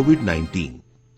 कोविड-19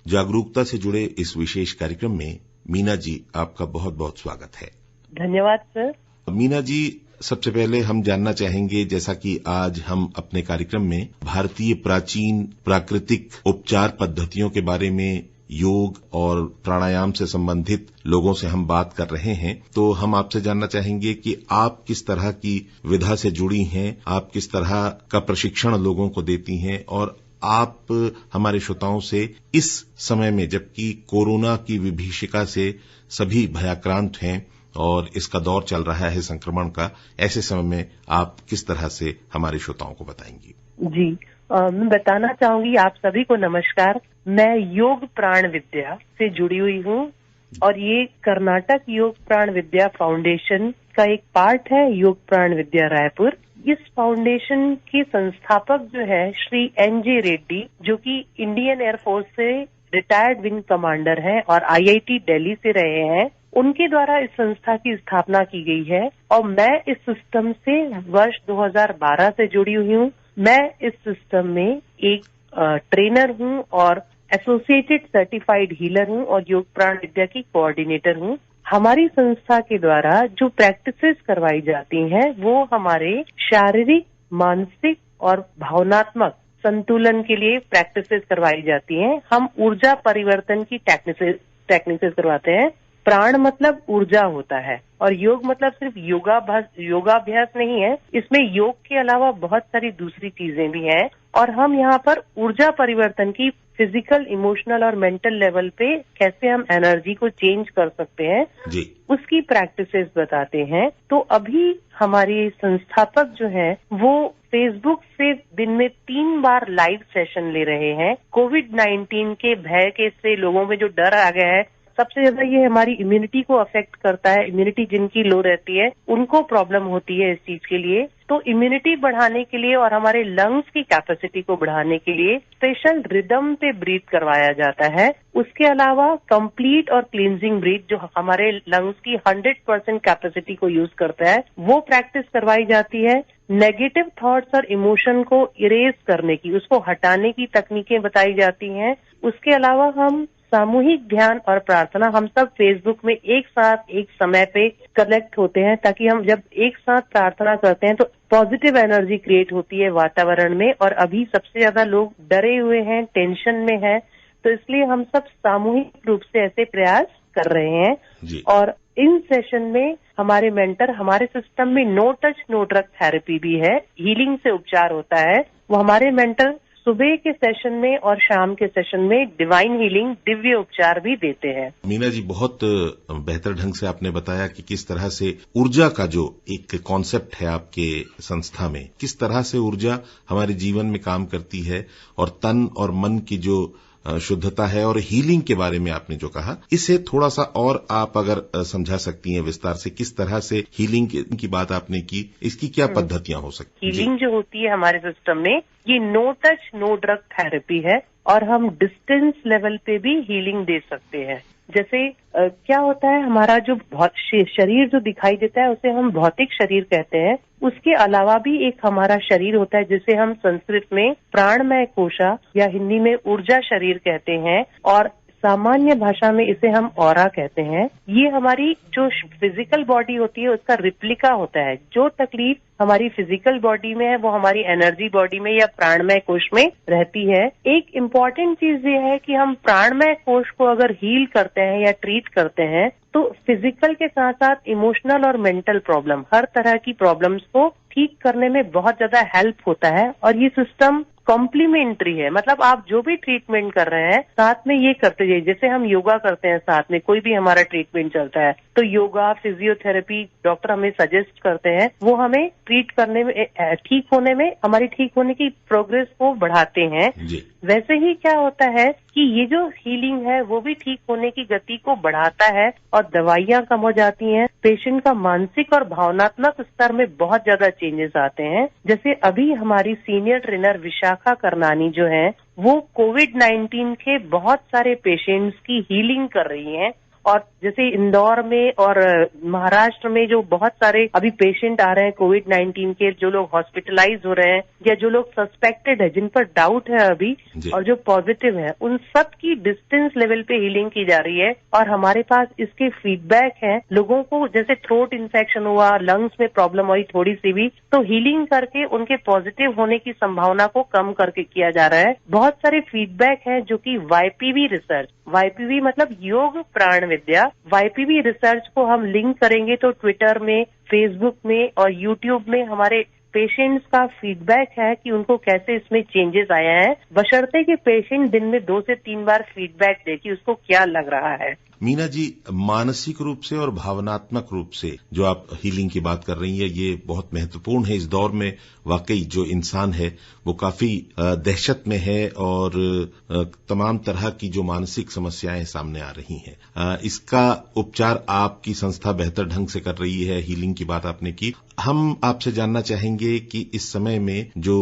जागरूकता से जुड़े इस विशेष कार्यक्रम में मीना जी आपका बहुत बहुत स्वागत है। धन्यवाद सर। मीना जी, सबसे पहले हम जानना चाहेंगे, जैसा कि आज हम अपने कार्यक्रम में भारतीय प्राचीन प्राकृतिक उपचार पद्धतियों के बारे में योग और प्राणायाम से संबंधित लोगों से हम बात कर रहे हैं, तो हम आपसे जानना चाहेंगे कि आप किस तरह की विधा से जुड़ी हैं, आप किस तरह का प्रशिक्षण लोगों को देती हैं, और आप हमारे श्रोताओं से इस समय में, जबकि कोरोना की विभीषिका से सभी भयाक्रांत हैं और इसका दौर चल रहा है संक्रमण का, ऐसे समय में आप किस तरह से हमारे श्रोताओं को बताएंगी? जी, मैं बताना चाहूंगी आप सभी को नमस्कार। मैं योग प्राण विद्या से जुड़ी हुई हूँ और ये कर्नाटक योग प्राण विद्या फाउंडेशन का एक पार्ट है, योग प्राण विद्या रायपुर। इस फाउंडेशन के संस्थापक जो है श्री NJ रेड्डी, जो कि इंडियन एयरफोर्स से रिटायर्ड विंग कमांडर हैं और IIT दिल्ली से रहे हैं, उनके द्वारा इस संस्था की स्थापना की गई है और मैं इस सिस्टम से वर्ष 2012 से जुड़ी हुई हूँ। मैं इस सिस्टम में एक ट्रेनर हूँ और एसोसिएटेड सर्टिफाइड हीलर हूँ और योग प्राण विद्या की कोऑर्डिनेटर हूँ। हमारी संस्था के द्वारा जो प्रैक्टिसेस करवाई जाती हैं वो हमारे शारीरिक, मानसिक और भावनात्मक संतुलन के लिए प्रैक्टिसेस करवाई जाती हैं। हम ऊर्जा परिवर्तन की टेक्निसेस करवाते हैं। प्राण मतलब ऊर्जा होता है और योग मतलब सिर्फ योगाभ्यास नहीं है, इसमें योग के अलावा बहुत सारी दूसरी चीजें भी हैं और हम यहाँ पर ऊर्जा परिवर्तन की फिजिकल, इमोशनल और मेंटल लेवल पे कैसे हम एनर्जी को चेंज कर सकते हैं जी, उसकी प्रैक्टिसेस बताते हैं। तो अभी हमारे संस्थापक जो हैं वो फेसबुक से दिन में 3 बार लाइव सेशन ले रहे हैं। कोविड-19 के भय के से लोगों में जो डर आ गया है, सबसे ज्यादा ये हमारी इम्यूनिटी को अफेक्ट करता है। इम्यूनिटी जिनकी लो रहती है उनको प्रॉब्लम होती है इस चीज के लिए। तो इम्यूनिटी बढ़ाने के लिए और हमारे लंग्स की कैपेसिटी को बढ़ाने के लिए स्पेशल रिदम पे ब्रीथ करवाया जाता है। उसके अलावा कंप्लीट और क्लींजिंग ब्रीथ, जो हमारे लंग्स की 100% कैपेसिटी को यूज करता है, वो प्रैक्टिस करवाई जाती है। नेगेटिव थॉट्स और इमोशन को इरेज करने की, उसको हटाने की तकनीकें बताई जाती हैं। उसके अलावा हम सामूहिक ध्यान और प्रार्थना, हम सब फेसबुक में एक साथ एक समय पे कनेक्ट होते हैं ताकि हम जब एक साथ प्रार्थना करते हैं तो पॉजिटिव एनर्जी क्रिएट होती है वातावरण में। और अभी सबसे ज्यादा लोग डरे हुए हैं, टेंशन में हैं, तो इसलिए हम सब सामूहिक रूप से ऐसे प्रयास कर रहे हैं जी। और इन सेशन में हमारे मेंटर, हमारे सिस्टम में no touch no drug therapy भी है, हीलिंग से उपचार होता है। वो हमारे मेंटर सुबह के सेशन में और शाम के सेशन में डिवाइन हीलिंग, दिव्य उपचार भी देते हैं। मीना जी, बहुत बेहतर ढंग से आपने बताया कि किस तरह से ऊर्जा का जो एक कॉन्सेप्ट है आपके संस्था में, किस तरह से ऊर्जा हमारे जीवन में काम करती है और तन और मन की जो शुद्धता है, और हीलिंग के बारे में आपने जो कहा, इसे थोड़ा सा और आप अगर समझा सकती हैं विस्तार से, किस तरह से हीलिंग की बात आपने की, इसकी क्या पद्धतियां हो सकती हैं? हीलिंग जो होती है हमारे सिस्टम में, ये no touch no drug therapy है और हम डिस्टेंस लेवल पे भी हीलिंग दे सकते हैं। जैसे क्या होता है, हमारा जो शरीर जो दिखाई देता है उसे हम भौतिक शरीर कहते हैं। उसके अलावा भी एक हमारा शरीर होता है जिसे हम संस्कृत में प्राणमय कोशा या हिंदी में ऊर्जा शरीर कहते हैं और सामान्य भाषा में इसे हम ऑरा कहते हैं। ये हमारी जो फिजिकल बॉडी होती है उसका रिप्लिका होता है। जो तकलीफ हमारी फिजिकल बॉडी में है वो हमारी एनर्जी बॉडी में या प्राणमय कोश में रहती है। एक इम्पॉर्टेंट चीज ये है कि हम प्राणमय कोश को अगर हील करते हैं या ट्रीट करते हैं तो फिजिकल के साथ साथ इमोशनल और मेंटल प्रॉब्लम, हर तरह की प्रॉब्लम्स को ठीक करने में बहुत ज्यादा हेल्प होता है। और ये सिस्टम कॉम्प्लीमेंट्री है, मतलब आप जो भी ट्रीटमेंट कर रहे हैं साथ में ये करते जाइए। जैसे हम योगा करते हैं साथ में, कोई भी हमारा ट्रीटमेंट चलता है तो योगा, फिजियोथेरेपी डॉक्टर हमें सजेस्ट करते हैं, वो हमें ट्रीट करने में, ठीक होने में, हमारी ठीक होने की प्रोग्रेस को बढ़ाते हैं जी। वैसे ही क्या होता है कि ये जो हीलिंग है वो भी ठीक होने की गति को बढ़ाता है और दवाइयां कम हो जाती हैं। पेशेंट का मानसिक और भावनात्मक स्तर में बहुत ज्यादा चेंजेस आते हैं। जैसे अभी हमारी सीनियर ट्रेनर विशाखा करनानी जो है वो कोविड-19 के बहुत सारे पेशेंट्स की हीलिंग कर रही हैं और जैसे इंदौर में और महाराष्ट्र में जो बहुत सारे अभी पेशेंट आ रहे हैं कोविड-19 के, जो लोग हॉस्पिटलाइज हो रहे हैं या जो लोग सस्पेक्टेड है, जिन पर डाउट है अभी और जो पॉजिटिव है, उन सब की डिस्टेंस लेवल पे हीलिंग की जा रही है। और हमारे पास इसके फीडबैक है। लोगों को जैसे थ्रोट इन्फेक्शन हुआ, लंग्स में प्रॉब्लम हुई थोड़ी सी भी, तो हीलिंग करके उनके पॉजिटिव होने की संभावना को कम करके किया जा रहा है। बहुत सारे फीडबैक है जो कि YPV रिसर्च, YPV मतलब योग प्राण विद्या, YPV रिसर्च को हम लिंक करेंगे तो ट्विटर में, फेसबुक में और यूट्यूब में हमारे पेशेंट्स का फीडबैक है कि उनको कैसे इसमें चेंजेस आया है, बशर्ते कि पेशेंट दिन में 2 से 3 बार फीडबैक दे कि उसको क्या लग रहा है। मीना जी, मानसिक रूप से और भावनात्मक रूप से जो आप हीलिंग की बात कर रही हैं, ये बहुत महत्वपूर्ण है इस दौर में। वाकई जो इंसान है वो काफी दहशत में है और तमाम तरह की जो मानसिक समस्याएं सामने आ रही हैं, इसका उपचार आपकी संस्था बेहतर ढंग से कर रही है। हीलिंग की बात आपने की। हम आपसे जानना चाहेंगे कि इस समय में जो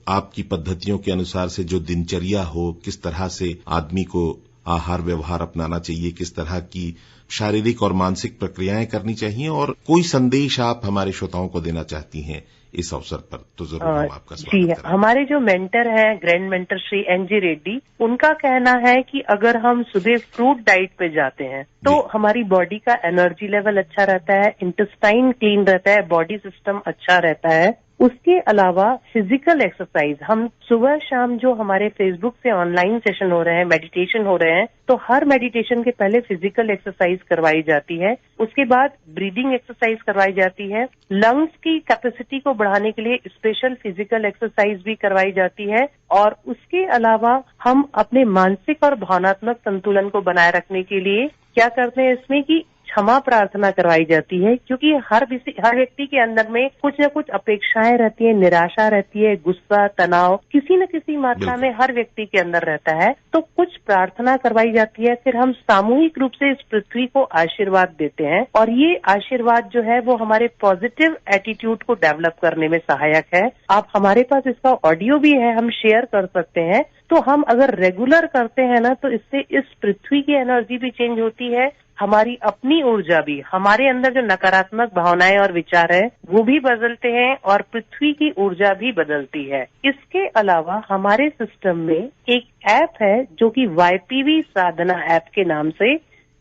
आपकी पद्धतियों के अनुसार से जो दिनचर्या हो, किस तरह से आदमी को आहार व्यवहार अपनाना चाहिए, किस तरह की शारीरिक और मानसिक प्रक्रियाएं करनी चाहिए, और कोई संदेश आप हमारे श्रोताओं को देना चाहती हैं इस अवसर पर, तो जरूर हम आपका स्वागत जी करेंगे। हमारे जो मेंटर हैं, grand mentor Shri NG Reddy, उनका कहना है कि अगर हम सुबह फ्रूट डाइट पे जाते हैं तो हमारी बॉडी का एनर्जी लेवल अच्छा रहता है, इंटेस्टाइन क्लीन रहता है, बॉडी सिस्टम अच्छा रहता है। उसके अलावा फिजिकल एक्सरसाइज, हम सुबह शाम जो हमारे फेसबुक से ऑनलाइन सेशन हो रहे हैं, मेडिटेशन हो रहे हैं, तो हर मेडिटेशन के पहले फिजिकल एक्सरसाइज करवाई जाती है। उसके बाद ब्रीदिंग एक्सरसाइज करवाई जाती है। लंग्स की कैपेसिटी को बढ़ाने के लिए स्पेशल फिजिकल एक्सरसाइज भी करवाई जाती है। और उसके अलावा हम अपने मानसिक और भावनात्मक संतुलन को बनाए रखने के लिए क्या करते हैं इसमें कि क्षमा प्रार्थना करवाई जाती है, क्योंकि हर व्यक्ति के अंदर में कुछ न कुछ अपेक्षाएं रहती है, निराशा रहती है, गुस्सा, तनाव किसी न किसी मात्रा में हर व्यक्ति के अंदर रहता है। तो कुछ प्रार्थना करवाई जाती है, फिर हम सामूहिक रूप से इस पृथ्वी को आशीर्वाद देते हैं और ये आशीर्वाद जो है वो हमारे पॉजिटिव एटीट्यूड को डेवलप करने में सहायक है। आप हमारे पास इसका ऑडियो भी है, हम शेयर कर सकते हैं। तो हम अगर रेगुलर करते हैं ना, तो इससे इस पृथ्वी की एनर्जी भी चेंज होती है, हमारी अपनी ऊर्जा भी, हमारे अंदर जो नकारात्मक भावनाएं और विचार है वो भी बदलते हैं और पृथ्वी की ऊर्जा भी बदलती है। इसके अलावा हमारे सिस्टम में एक ऐप है जो कि YPV साधना ऐप के नाम से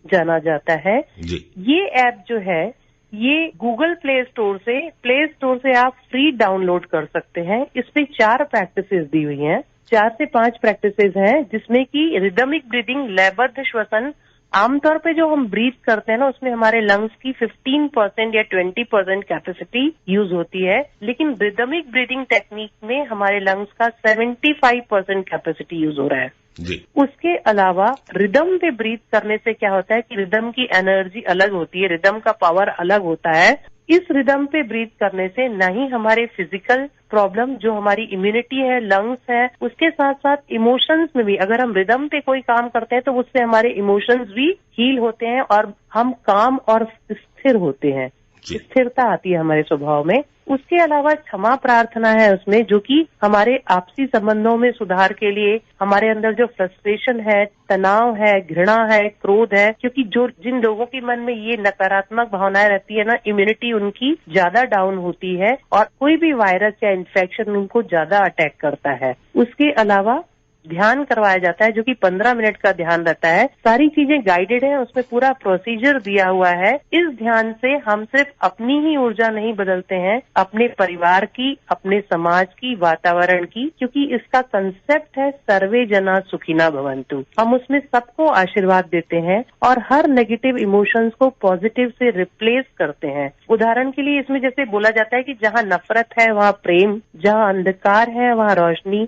जाना जाता है जी। ये ऐप जो है ये गूगल प्ले स्टोर से आप फ्री डाउनलोड कर सकते हैं। इस पे 4 प्रैक्टिसेस दी हुई हैं, 4 से 5 प्रैक्टिसेस हैं, जिसमें कि रिदमिक ब्रीदिंग, लयबद्ध श्वसन। आमतौर पे जो हम ब्रीथ करते हैं ना, उसमें हमारे लंग्स की 15% या 20% कैपेसिटी यूज होती है, लेकिन रिदमिक ब्रीदिंग टेक्निक में हमारे लंग्स का 75% कैपेसिटी यूज हो रहा है जी। उसके अलावा रिदम पे ब्रीथ करने से क्या होता है कि रिदम की एनर्जी अलग होती है, रिदम का पावर अलग होता है। इस रिदम पे ब्रीथ करने से न ही हमारे फिजिकल प्रॉब्लम, जो हमारी इम्यूनिटी है, लंग्स है, उसके साथ साथ इमोशंस में भी, अगर हम रिदम पे कोई काम करते हैं तो उससे हमारे इमोशंस भी हील होते हैं और हम काम और स्थिर होते हैं, स्थिरता आती है हमारे स्वभाव में। उसके अलावा क्षमा प्रार्थना है उसमें, जो कि हमारे आपसी संबंधों में सुधार के लिए, हमारे अंदर जो फ्रस्ट्रेशन है, तनाव है, घृणा है, क्रोध है, क्योंकि जिन लोगों के मन में ये नकारात्मक भावनाएं रहती है ना, इम्यूनिटी उनकी ज्यादा डाउन होती है और कोई भी वायरस या इन्फेक्शन उनको ज्यादा अटैक करता है। उसके अलावा ध्यान करवाया जाता है, जो कि 15 मिनट का ध्यान रहता है। सारी चीजें गाइडेड है, उसमें पूरा प्रोसीजर दिया हुआ है। इस ध्यान से हम सिर्फ अपनी ही ऊर्जा नहीं बदलते हैं, अपने परिवार की, अपने समाज की, वातावरण की, क्योंकि इसका कंसेप्ट है सर्वे जना सुखिना भवन्तु। हम उसमें सबको आशीर्वाद देते हैं और हर नेगेटिव इमोशंस को पॉजिटिव से रिप्लेस करते हैं। उदाहरण के लिए इसमें जैसे बोला जाता है कि जहाँ नफरत है वहाँ प्रेम, जहाँ अंधकार है वहाँ रोशनी,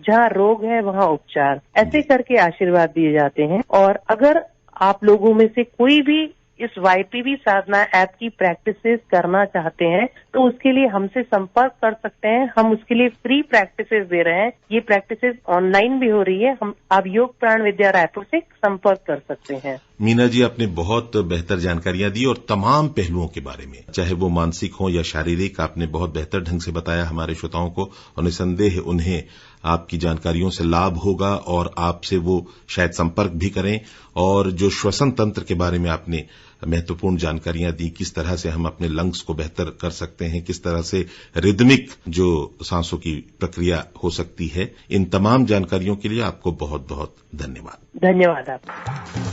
जहाँ रोग है वहाँ उपचार, ऐसे करके आशीर्वाद दिए जाते हैं। और अगर आप लोगों में से कोई भी इस YPV साधना ऐप की प्रैक्टिसेस करना चाहते हैं तो उसके लिए हमसे संपर्क कर सकते हैं। हम उसके लिए फ्री प्रैक्टिसेस दे रहे हैं। ये प्रैक्टिसेस ऑनलाइन भी हो रही है। आप योग प्राण विद्या रायपुर से संपर्क कर सकते हैं। मीना जी, आपने बहुत बेहतर जानकारियां दी और तमाम पहलुओं के बारे में, चाहे वो मानसिक हो या शारीरिक, आपने बहुत बेहतर ढंग से बताया हमारे श्रोताओं को और निसंदेह उन्हें आपकी जानकारियों से लाभ होगा और आपसे वो शायद संपर्क भी करें। और जो श्वसन तंत्र के बारे में आपने महत्वपूर्ण जानकारियां दी, किस तरह से हम अपने लंग्स को बेहतर कर सकते हैं, किस तरह से रिदमिक जो सांसों की प्रक्रिया हो सकती है, इन तमाम जानकारियों के लिए आपको बहुत बहुत धन्यवाद। धन्यवाद आपका।